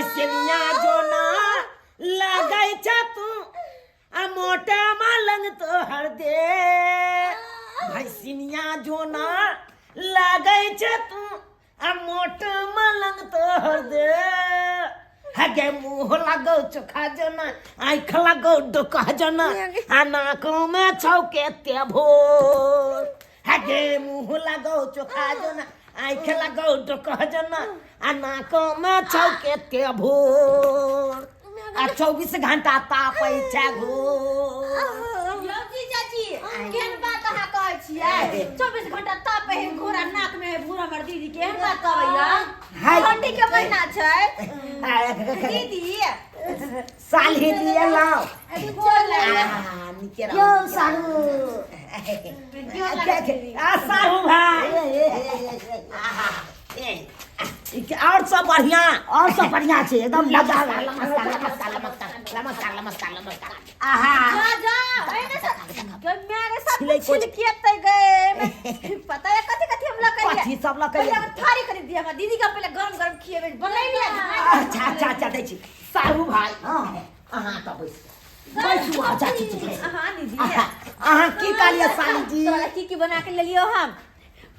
भैसनिया जो ना लगै छ तू आ मोटा मालंग तो हर दे भैसनिया जो ना लगै छ तू आ मोटा मालंग तो हर दे हगे मुँह लगो चोखा जना आँख लगो डोका जना आ नाकों में छौके ते भोर हगे मुँह लगो चोखा जना आँख लगो डोका जना आ नाकों में छौके ते भोर आ 24 घंटा तापै छै घोर चाची केहन बात अहाँ कहै छियै 24 घंटा तापै है घोड़ा नाक में भूरा हमर दीदी केहन बात कहैया ठंडी के महीना छै दीदी साली दिए लाओ यो सारू आ सारू भाई और सब बढ़िया छे एकदम मजा नमस्कार आहा जा के मेरे साथ छिलकियते गए पता है कथि हम लोग करिए कथि सब लोग करिए थारी खरीद दिया हमरा दीदी का पहले गरम खिएबे बनैलिए अच्छा दै छी सारू भाई अहाँ त बैसू चाची हां दीदी अहाँ की कहलिए साली जी तोरा की बना के लेलियो हम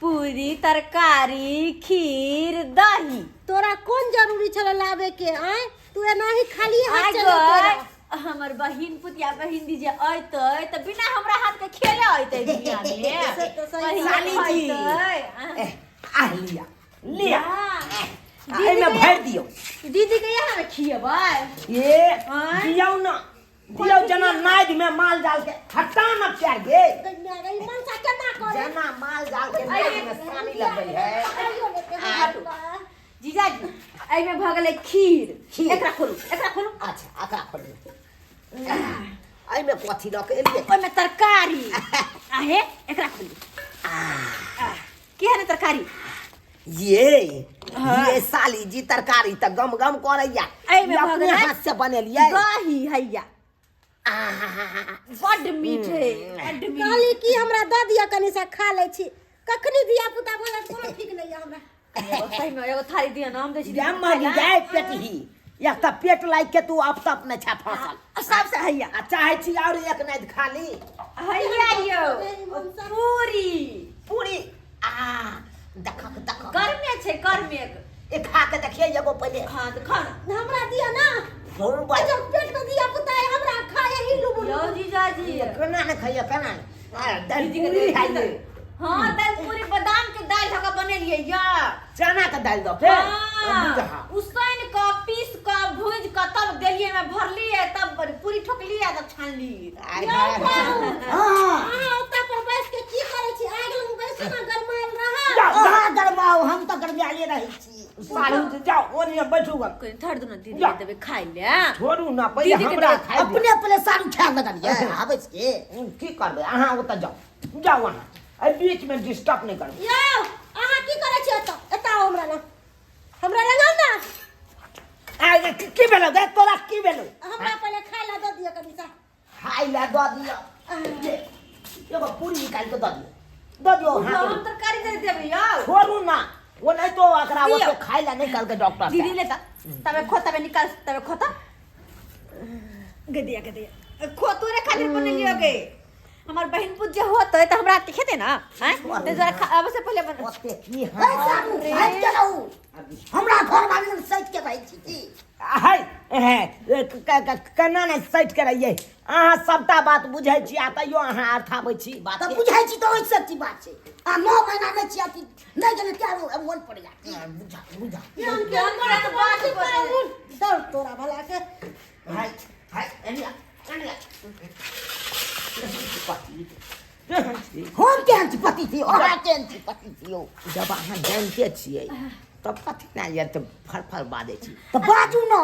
पूरी तरकारी खीर दही तोरा कौन जरूरी छल लावे के आय तू एनाही खाली हाथ चल तोरा हमर बहिन पुतिया बहिन दी जे आइतै त बिना हमरा हाथ के खेले आइतै दुनिया में साली जी आ लिया दीदी में भर दियो दीदी के यहाँ में खिएबै ये दियो ना दियो जना नाद में माल जाल के हटा न प्यार गे गई मन सा केना करे जना माल जाल के नाद में पानी लग गई है जीजा जी आई में भ गेलै खीर एकरा खोलू अच्छा एकरा खोलू आई में कथि रख एलिए ओइ में तरकारी आहे एकरा खोलू केहन तरकारी ये साली जी तरकारी त गम गम करैया आई में भ गेलै हाथ से बनेलिए दही हैया बड मीठ है कहली की हमरा द दिया कनी सा खा ले छी कखनी दिया पुता बोले कोनो ठीक नहीं है हमरा सही में एगो थारी दिया नाम दै छी जम मर जाए पेट ही एक त पेट लाग के तू अब तक न छा फसल सबसे हैया आ चाहे छी और एक नाद खाली हैया यो पूरी देख गर्मे छै गर्मे ए खा के देखिए एगो पहले हां त खाना हमरा दिया ना फोन बाज जब पेट तो दिया पुता हमरा खाए ही लुबु लो जीजा जी केना न खाइए केना दाल पूरी खाइए हां दाल पूरी बादाम के दाल धका बनेलिए या चना के दाल दो फिर उसैन का पीस का भूज का तब देलिए में भरलिए तब पूरी ठोकलिए तब छानली हां ओता पर बैठ के की करे छी आग लग बैठ ना गरमाइल रहा गरमाओ हम तो गरमाइले रही छी सालू जाओ ओने बैठू कोई थड़ दो ना दीदी देबे खाइ ले छोड़ू ना पहिले हमरा खाइ अपने सारू खा लगलिए आबै छी की करबे अहाँ ओता जाओ वहां ए बीच में डिस्टर्ब नहीं करबे यो अहाँ की करे छी एता हमरा लगा ना आ की भेलो गे तोरा की भेलो हमरा पहले खाइ ला द दिया कनी सा खाइ ला द दिया एगो पूरी निकाल के द दियो हां हम तरकारी दे देबे यो छोड़ू ना वो नहीं तो अकरा वो तो खाइ ला नहीं करके डॉक्टर दीदी लेता तबे खोता में निकाल तबे खोता गदिया खो तोरे खातिर बने लियो गे हमर बहन पूज जे होतै त हमरा के खेते ना हैं ते जरा अब से पहले बन ओते की हट के रहू हमरा घर वाली में सच के भाई छी की है केना नहीं सट के रहिए अहाँ सबटा बात बुझै छी आ तइयो अहाँ अर्थ आबै छी बात त बुझाइ छी त ओइ सच्ची बात छै आ 9 महीना नै छी अति नै गेले क्या मन पड़ जा बुझा हमरा त बात बता दौड़ तोरा भला के हाय एनिया हम केहन छी पति थी ओकरा केहन छी पति थी ओ जब अहाँ जानते छियै तब कथि ना ये तो फर बाजै छी त बाजू न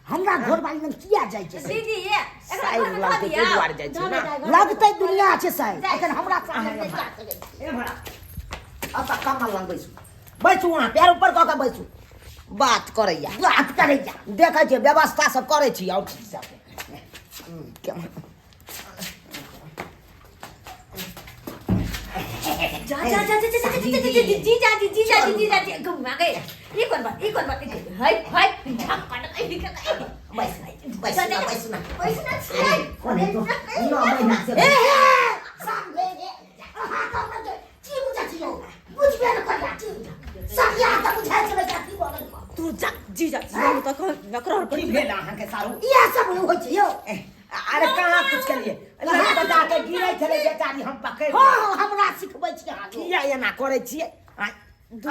हमरा घर वाली में किया जाय छै दीदी ये साइड लगते के द्वार जाय छी ना लगतै दुनिया छै साइड एखन हमरा सामने नै जा सकै ए भरा अब तक कमल लग बैसू वहाँ पैर ऊपर कऽ के बैसू बात करैया देखै छियै व्यवस्था सब करै छी और चीज सब जा जा जा जा जी घुमा गए एक और बात हाय हाय झक काट बस ना छियै कोने तो 9 महीना से सामने रे आहा कम न जी बुझा छियो बुझबे न करिया जी सब या त बुझा छले जाती बोल तू जा जी जा हम त नकरा की भेल अहाँ के सारू या सब हो छै यो अरे कहाँ कुछ के लिए लगा बजा के गिरै छले बेचारी हम पकड़ हां हमरा सिखबै छी अहाँ किया एना करे छियै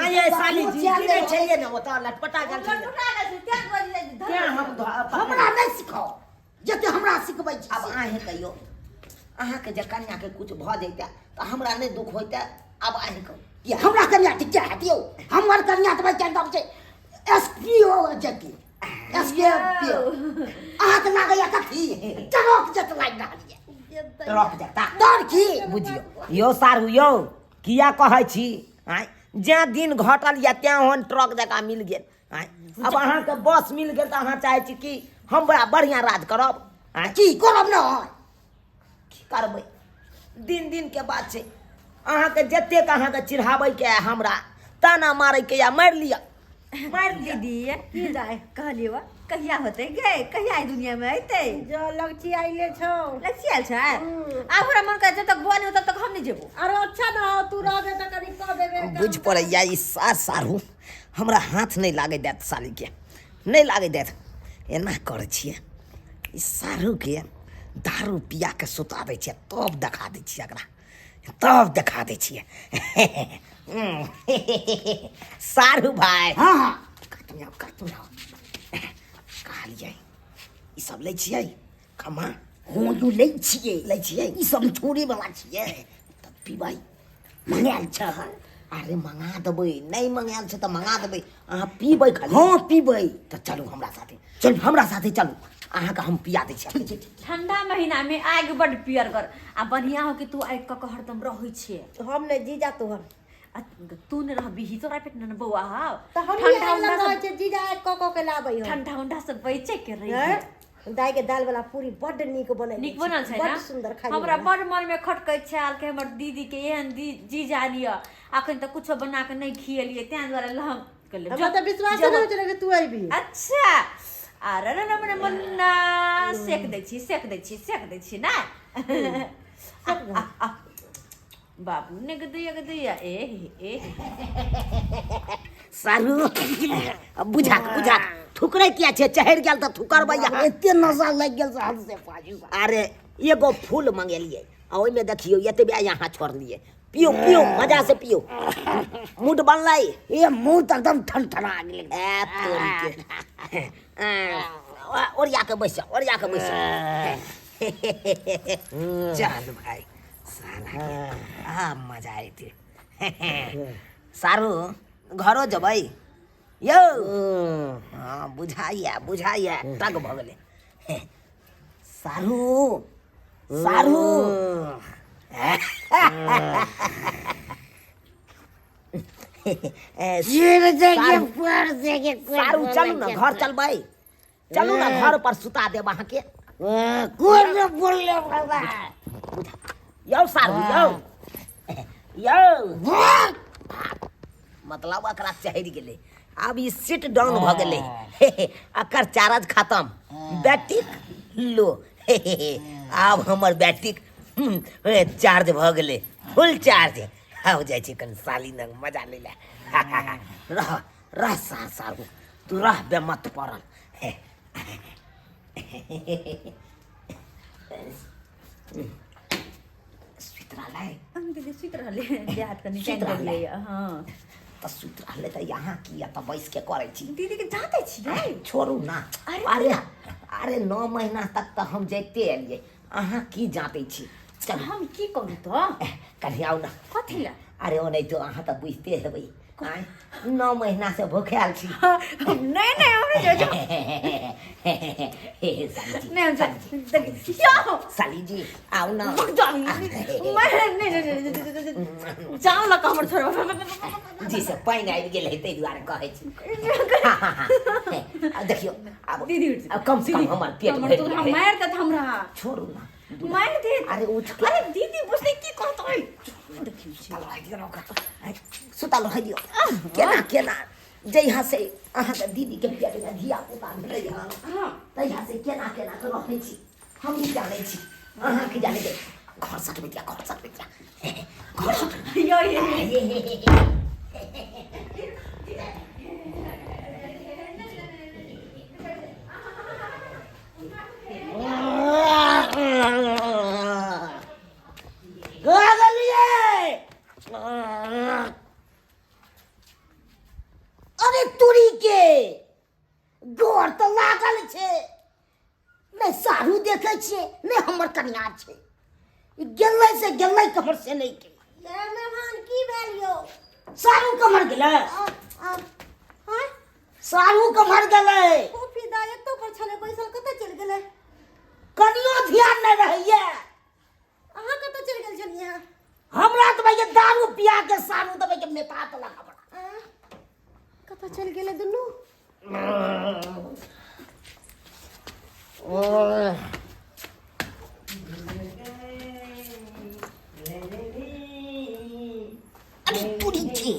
आये साली जी गिरै छलिए न ओता लटपटा गेल छलिए क्या हम हमरा नहीं सिखाओ जते हमरा सिखबै छी अब आहे कहियो अहाँ के जे कन्या के कुछ भ जैता त हमरा नहीं दुख होइता अब आहे कहो ये हमरा कन्या ठीक क्या दियो हमर कन्या त भाई नाम छै एसपीओ जकी एसपीओ आहा त लागैया कथी चरक जत लाग रहलिए रख जाता डर की बुझियो यो सारू यो किया कहै छी आय जे दिन घटल या त्या होन ट्रक जका मिल गेल आय अब अहाँ के बस मिल गेल त अहाँ चाहै छी कि हम बड़ा बढ़िया राज करब आय की करब न की करबै दिन के बात छै अहाँ के जते के अहाँ के चिढ़ाबै के हमरा ताना मारै के या मारि लिया दीदी की जाए कहलियो कहिया होते गे कहिया दुनिया में आइते जो लगची आइले छौ लक्ष्य आयल छै आ हमरा मन का जब तक बुआ नहीं तब तक हम नहीं जेबो अरे अच्छा न तू रहबे त कनी क देबे बुझ पड़ैया ई सारू हमरा हाथ नहीं लागे देत साली के नहीं लागे देत एना करे छियै ई सारू के दारू पिया के सुता दै छियै तब देखा दै छियै एकरा तब देखा दै छियै सारू भाई हां हां काटू कहलियै ई सब लै छियै खमा हो यू लै छियै ई सब छोड़े वाला छियै तब पीबै मंगाल छ अरे मंगा देबै नहीं मंगायल छै तऽ मंगा देबै अहाँ पीबै खाली हां पीबै तऽ चलू हमरा साथे चलू अहाँ के हम पिया दै छी ठंडा महीना में आग बड़ पियर कर आ बढ़िया हो कि तू आग क हरदम रहै छियै हम नहीं जीजा तोहर तू ने रहबी ही तोरा पेट न बौआ हां त हम ठंडा रहै छै जीजा क के लाबै हो ठंडा उंडा सब बचे के रही दाई के दाल वाला पूरी बड नीक बनल छै ना बड सुंदर खाइ हमरा बड़ मन में खटकै छाल के हमर दीदी के एहन जी जानिया अखन त कुछ बना के नहीं खियलिए तै दुआरे लहम कर ले हमरा त विश्वास नहीं चले कि तू आइबी अच्छा अरे रे मन्ना सेक दै छी ना बाबू ने गदैया ए सारू बुझा ठुकरे किया छै चढ़ गेल त ठुकरबै एते नशा लग गेल से हद से पाजी अरे एगो फूल मंगेलिए आ ओइ में देखियो एतबे यहाँ छोड़लिए पियो मजा से पियो मूड बनलै ए मुंह त एकदम ठनठना गेल ए तोरी के ओरिया के बैस चल भाई साला के मजा आइते सारू घरो जबै यो हाँ बुझाइया तक भ गेलै सारू सारू चलू ना घर चलू ना घर पर सुता देब अहाँ के यौ सारू यौ मतलब एकरा चढ़ि गेलै अब ई सिट डाउन भ गेलै एकर चार्ज खत्म बैटरी लो आब हमर बैटरी चार्ज भ गेलै फुल चार्ज हो जाइ छै कनि साली नग मजा ले ले रह सारू तू रह बे मत पड़ल सुत रहले देहात कनि चैन गेलै हां त सुत रहले त यहाँ की त बैस के करै छी दीदी के जाते छी रे छोड़ू ना अरे 9 महीना तक त हम जैते एलिए अहाँ की जाते छी चल हम की करू त कहीं आउ ना कथी ला अरे ओ नहीं तो अहाँ त बुझते हेबै 9 महीना से भूखाल छी नहीं हमरे जो साली जी आओ ना जाओ ना हमर छोरा जी से पानी आबि गेल है तै दुआरे कहै छी देखियो अब दीदी अब कम से कम हमर पेट भरि तू हम मार दे हमरा छोड़ू ना मार दे अरे उठ के अरे दीदी बुझले की कहत है देखियो छी सुतल रह दियो सुतल रह दियो केना केना जहिया से अहाँ के दीदी के पेट में धिया पुता भेलै हां तहिया से केना केना के रहै छी हम ही जानै छी अहाँ के जानै दे घर सटबै दिया घर यो अरे तुरी के गोर तो लागल छे नहीं सारू देखे छे नहीं हमर कन्या छे गेलै से गेलै कमर से नहीं के ये मेहमान की भेल यो सारू कमर गेलै हां सारू कमर गेलै कॉफी दायत तो पर छले बैसल कत चल गेलै कनियो ध्यान नहीं रहैया अहाँ कत चल गेल छलिए हमरा तो भैया दारू पिया के सारू तो भैया मेता तो लगा पड़ा कत चल गेलै दुनू अरे पूरी के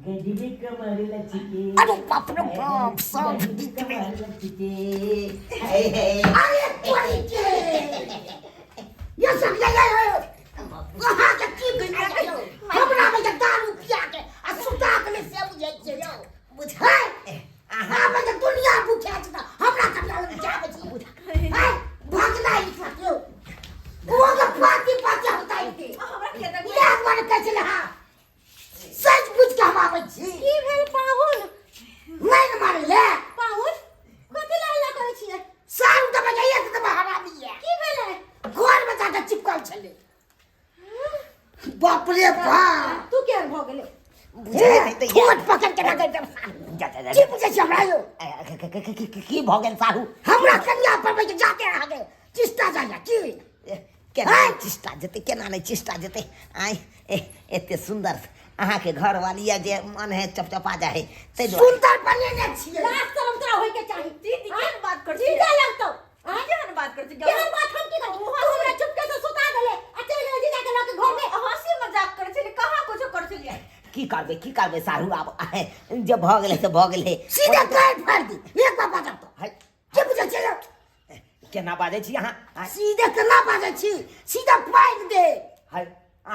गजबी कमर लचके अरे बाप रे बाप सब दिख रहे हे अरे पूरी के ये सब ये वहां के की बना के हमरा में के दारू पिया के आ सुता के से बुझै छै बुझै अहाँ में के दुनिया बुझै छै हमरा कतना जाबै छी बुझा भागना ही साथियो वो के पार्टी होता है के हमरा के त ये मन के चला सच बुझ के हम आबै छी की भेल पाहुन नहीं न मारे ले पाहुन कथि ला करै छियै सारू त बजाइए त हरामी है की भेलै घर में जाके चिपकल छले बाप रे बाप तू केहन भ गेलै खोट पकड़ के रख दे की पूछे छी हमरा यो की भ गेल साहू हमरा कन्या पर में जाके रह गए चिस्ता जाया की केना चिस्टा जते केना नहीं चिस्टा जते आय एते सुंदर अहाँ के घर वाली है जे मन है चपचपा जाए ते सुंदर बनेने छिए लाज शरम तोरा होय के चाही दीदी केहन बात कर छी सीधा लगतौ अहाँ केहन बात कर छी केहन बात हम की करू हमरा चुपके से सुता गेले आ चल गेले जीजा के लके घर में हंसी मजाक कर छी कहां कुछ कर छलिए की करबे साहू आब जब भ गेले त भ गेले सीधा काट फाड़ दी एक बार बाजा तो है की पूछे छी केना बाजै छी अहाँ सीधे केना बाजे छी सीधा फाड़ दे है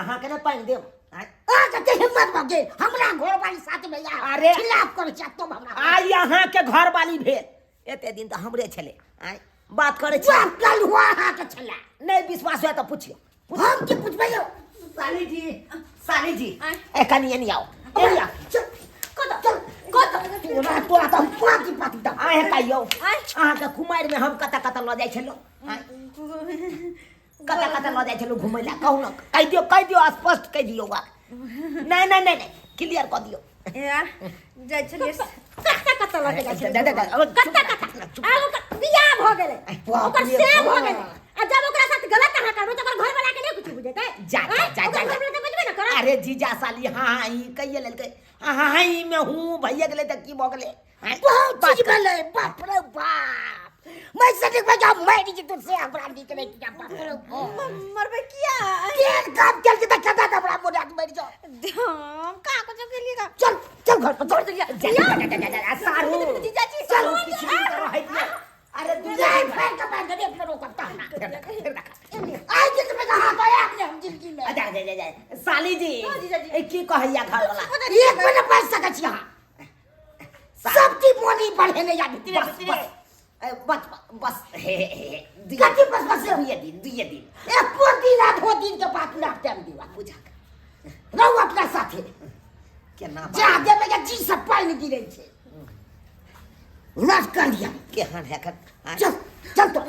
अहाँ केना पाइन देब आ कते हिम्मत भगे हमरा घर वाली साथ में या अरे खिलाफ कर छ तुम हमरा आई अहाँ के घर वाली भेल एते दिन त हमरे छले आय बात करे छी बात कल हुआ हा के छला नहीं विश्वास है तो पूछियो हम की पूछबे यो साली जी ए कनिए नहीं आओ ए या कत तोरा तो आता पाती पाती दा आए कहियो अहाँ के कुमार में हम कत ल जाय छलो कत ल जाय छलो घुमै ला कहू न कह दियो स्पष्ट कह दियो बात नहीं क्लियर कर दियो यार जाय छलिए कत लगे जाय छलिए कत आगो बियाह भ गेलै ओकर से भ गेलै आ जब ओकरा साथ गलत कहा करबो त ओकर घर वाला के नहीं कुछ बुझेतै जा अरे जीजा साली हाँ ई कहिए लेलकै हाँ ई में हूँ भैया गेले त की भ गेले बहुत चीज भेलै बाप रे बाप मैं सटिक बजा मारी जी तुझसे हमरा निकले क्या बाप रे मरबे किया केन काम चल के कदा हमरा मोड़ा के मर जाओ हम का कुछ के लिए चल घर पर छोड़ दिया सारू जीजा जी सारू किछ नहीं करो है अरे दूजा पैर का पैर दे अपने रोक करता आज के तुम्हें कहां गया हम जिंदगी में जा साली जी की कहैया घर वाला एक मिनट पैसा सकै छी हां सब की मोनी बढ़े ने या भीतर बस कथी बस ये दिन एक पोती रात हो दिन के बाद ना टाइम दिवा बुझा रहू अपना साथे केना जा देबे के जी सब पानी गिरै छै लट कर दिया केहन है चल तो ओ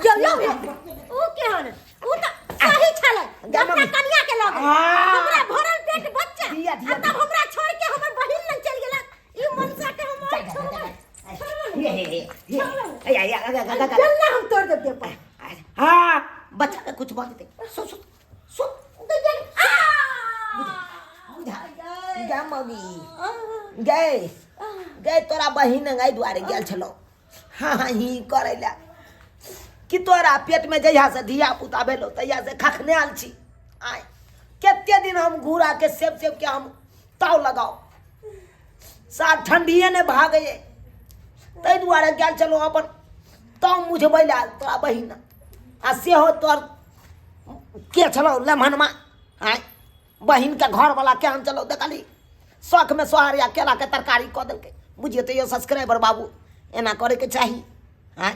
केहन ओ त सही छले अपना कन्या के लगे हमरा भरल पेट बच्चा दिया तब हमरा छोड़ के हमर बहिन लग चल गेला ई मनसा के हम छोड़ चलना हम तोड़ देते पर हाँ बच्चा के कुछ बात दे सो गा मम्मी गए तोरा बहिन गई दुआरे गेल छलो हाँ ही करे ला कि तोरा पेट में जहिया से धिया पुता भेलो तहिया से खखने आल छी आय केते दिन हम घूरा के सेब के हम ताव लगाओ साथ ठंडिये ने भागे तै दुआरे गेल चलो अपन ताव मुझे बैला तोरा बहिन आ से हो तोर के चलो लमहनमा आय बहिन के घर वाला केहन चलो देखली शौक में सोहारिया केला के तरकारी कऽ देलकै बुझिए तो ये सब्सक्राइबर बाबू एना करे के चाही आय